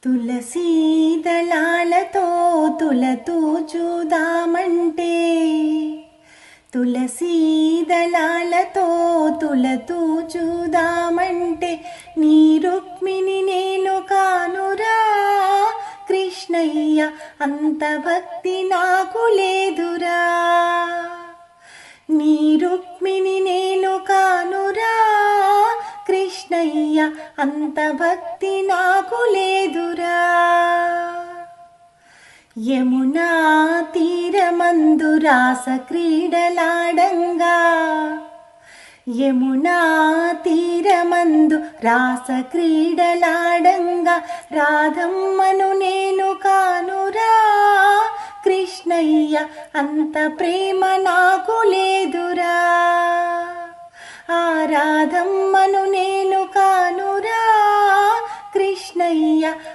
తులసీ దళాలతో తులతూచుదామంటే, తులసీ దళాలతో తులతూచుదామంటే, నీ రుక్మిణి నేను కానురా కృష్ణయ్య, అంత భక్తి నాకు లేదురా. నీ రుక్మిణి నేను కానురా కృష్ణయ్య, అంత భక్తి నాకు లేదురా. యమునా తీరమందు రాస క్రీడలాడంగా, యమునా తీరమందు రాస క్రీడలాడంగా, రాధమ్మను నేను కానురా కృష్ణయ్య, అంత ప్రేమ నాకు లేదురా. ఆ రాధమ్మను నేను కానురా కృష్ణయ్య,